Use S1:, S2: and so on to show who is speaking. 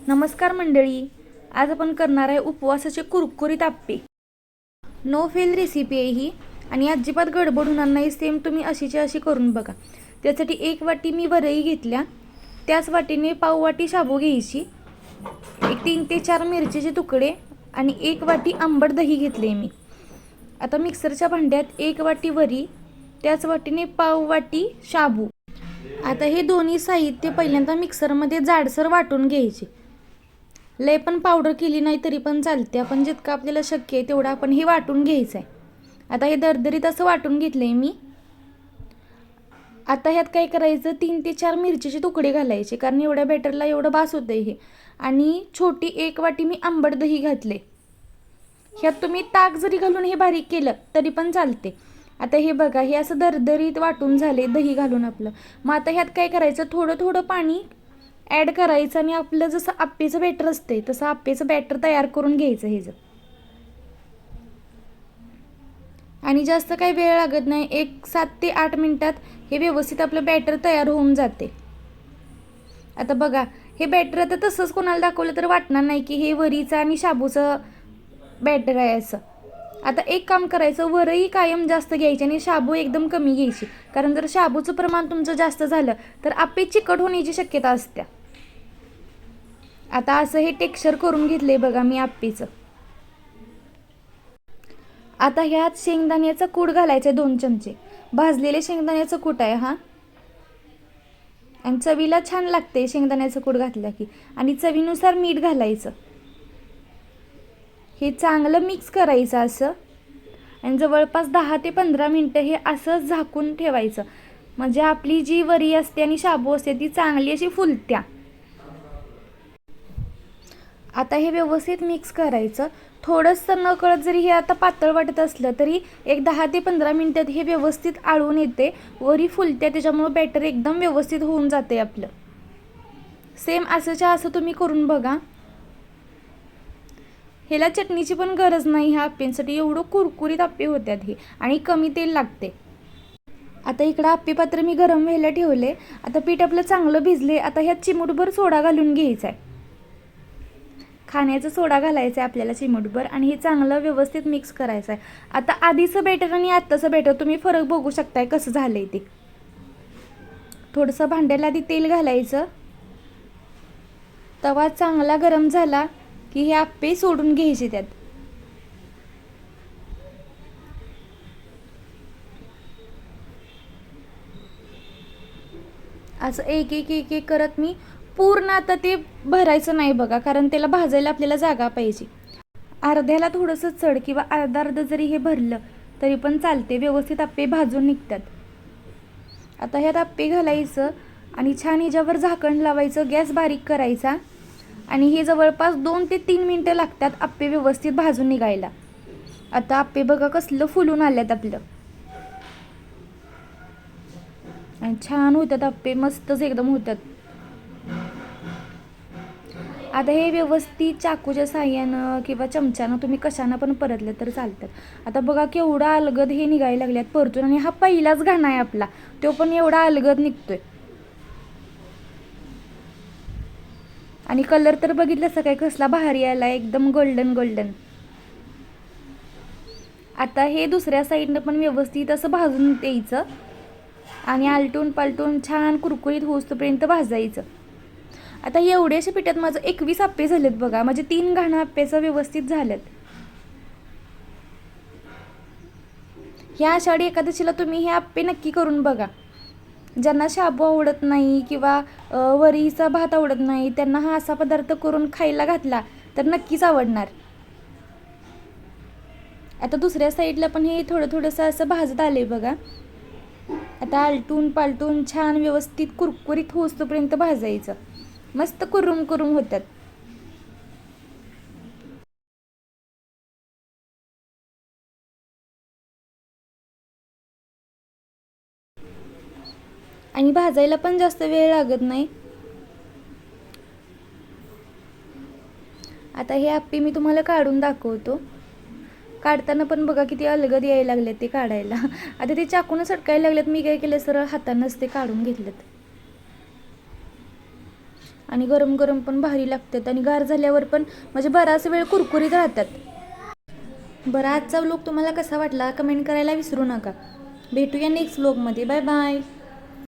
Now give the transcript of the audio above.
S1: नमस्कार मंडळी, आज आपण करणार आहे उपवासाचे कुरकुरीत आप्पे. नो फेल रेसिपी आहे ही आणि अजिबात गडबड होणार नाही. सेम तुम्ही अशीच्या अशी करून बघा. त्यासाठी 1 वाटी मी वरई घेतल्या, त्याच वाटीने पाव वाटी शाबू घ्यायची, 3 ते 4 मिरचीचे तुकडे आणि 1 वाटी आंबट दही घेतले मी. आता मिक्सरच्या भांड्यात 1 वाटी वरी, त्याच वाटीने पाव वाटी शाबू. आता हे दोन्ही साहित्य पहिल्यांदा मिक्सरमध्ये जाडसर वाटून घ्यायचे. लय पण पावडर केली नाही तरी पण चालते, आपण जितकं आपल्याला शक्य आहे तेवढं आपण हे वाटून घ्यायचं आहे. आता हे दरदरीत असं वाटून घेतलं आहे मी. आता ह्यात काय करायचं, 3 ते 4 मिरचीचे तुकडे घालायचे, कारण एवढ्या बॅटरला एवढं बास होतं हे. आणि छोटी 1 वाटी मी आंबट दही घातले. ह्यात तुम्ही ताक जरी घालून हे बारीक केलं तरी पण चालते. आता हे बघा, हे असं दरदरीत वाटून झाले दही घालून आपलं. मग आता ह्यात काय करायचं, थोडं थोडं पाणी ॲड करायचं आणि आपलं जसं आप्पेचं बॅटर असते तसं आप्पेचं बॅटर तयार करून घ्यायचं हे जर. आणि जास्त काही वेळ लागत नाही, 7 ते 8 मिनटात हे व्यवस्थित आपलं बॅटर तयार होऊन जाते. आता बघा, हे बॅटर आता तसंच कोणाला दाखवलं तर वाटणार नाही की हे वरीचं आणि शाबूचं बॅटर आहे असं. आता एक काम करायचं, वरही कायम जास्त घ्यायची आणि शाबू एकदम कमी घ्यायची, कारण जर शाबूचं प्रमाण तुमचं जास्त झालं तर आप्पे चिकट होण्याची शक्यता असते. आता असं हे टेक्स्चर करून घेतले बघा मी आप्पेचं. आता ह्यात शेंगदाण्याचं कूट घालायचं 2 चमचे. भाजलेले शेंगदाण्याचं कूट आहे हा, आणि चवीला छान लागते शेंगदाण्याचं कूट घातलं की. आणि चवीनुसार मीठ घालायचं. हे चांगलं मिक्स करायचं असं, आणि जवळपास 10 ते 15 मिनटं हे असं झाकून ठेवायचं, म्हणजे आपली जी वरी असते आणि शाबू असते ती चांगली अशी फुलत्या. आता हे व्यवस्थित मिक्स करायचं. थोडंसं नकळत जरी हे आता पातळ वाटत असलं तरी 10 ते 15 मिनटात हे व्यवस्थित आळून येते, वरी फुलत्या, त्याच्यामुळं बॅटर एकदम व्यवस्थित होऊन जाते आपलं. सेम असंच्या असं तुम्ही करून बघा. ह्याला चटणीची पण गरज नाही ह्या आप्प्यांसाठी, एवढं कुरकुरीत आप्पे होतात हे, आणि कमी तेल लागते. आता इकडं आप्पे पात्र मी गरम व्हायला ठेवले. आता पीठ आपलं चांगलं भिजले. आता ह्यात चिमूटभर सोडा घालून घ्यायचा आहे, खाण्याचा सोडा घालायचा आहे आपल्याला चिमूटभर, आणि हे चांगलं व्यवस्थित मिक्स करायचं आहे. आता आधीचं बॅटर आणि आत्ताचं बॅटर तुम्ही फरक बघू शकताय कसं झालंय ते. थोडंसं भांड्याला आधी तेल घालायचं, तवा चांगला गरम झाला की हे आप्पे सोडून घ्यायचे त्यात. असं एक एक एक एक करत मी पूर्ण, आता ते भरायचं नाही बघा, कारण त्याला भाजायला आपल्याला जागा पाहिजे. अर्ध्याला थोडंसं चढ किंवा अर्धा जरी हे भरलं तरी पण चालते, व्यवस्थित आप्पे भाजून निघतात. आता ह्यात आप्पे घालायचं आणि छान ह्याच्यावर झाकण लावायचं, गॅस बारीक करायचा, आणि हे जवळपास 2 ते 3 मिनटं लागतात आप्पे व्यवस्थित भाजून निघायला. आता आप्पे बघा कसलं फुलून आल्यात आपलं, आणि छान होतात आप्पे, मस्तच एकदम होतात. आता हे व्यवस्थित चाकूच्या साह्यानं किंवा चमच्यानं तुम्ही कशानं पण परतलं तर चालतात. आता बघा केवढा अलगद हे निघायला लागल्यात परतून, आणि हा पहिलाच घाणा आहे आपला, तो पण एवढा अलगद निघतोय. आणि कलर तर बघितलं सकाळी कसला भारी आला, एकदम गोल्डन गोल्डन. आता हे दुसऱ्या साईडनं पण व्यवस्थित असं भाजून द्यायचं, आणि आलटून पालटून छान कुरकुरीत होऊस्तोपर्यंत भाजायचं. आता एवढ्याशा पिठात माझं 21 आप्पे झालेत बघा, म्हणजे 3 घाणं आप्प्याचं व्यवस्थित झालेत. ह्या आषाढी एकादशीला तुम्ही हे आप्पे नक्की करून बघा. ज्यांना शाबू आवडत नाही किंवा वरीचा भात आवडत नाही त्यांना हा असा पदार्थ करून खायला घातला तर नक्कीच आवडणार. आता दुसऱ्या साईडला पण हे थोडंसं असं भाजत आले बघा. आता आलटून पालटून छान व्यवस्थित कुरकुरीत होऊस्तोपर्यंत भाजायचं, मस्त कुरुम कुरुम होतात. आणि भाजायला पण जास्त वेळ लागत नाही. आता हे आप्पे मी तुम्हाला काढून दाखवतो. काढताना पण बघा किती अलगद यायला लागलेत ते काढायला. आता ते चाकून सटकायला लागलेत, मी काय केलं सरळ हातानंच ते काढून घेतलेत. आणि गरम गरम पण भारी लागतात आणि गार झाल्यावर पण म्हणजे बराच वेळ कुरकुरीत राहतात. बरं, आजचा व्लॉग तुम्हाला कसा वाटला कमेंट करायला विसरू नका. भेटूया नेक्स्ट व्लॉगमध्ये. Bye bye.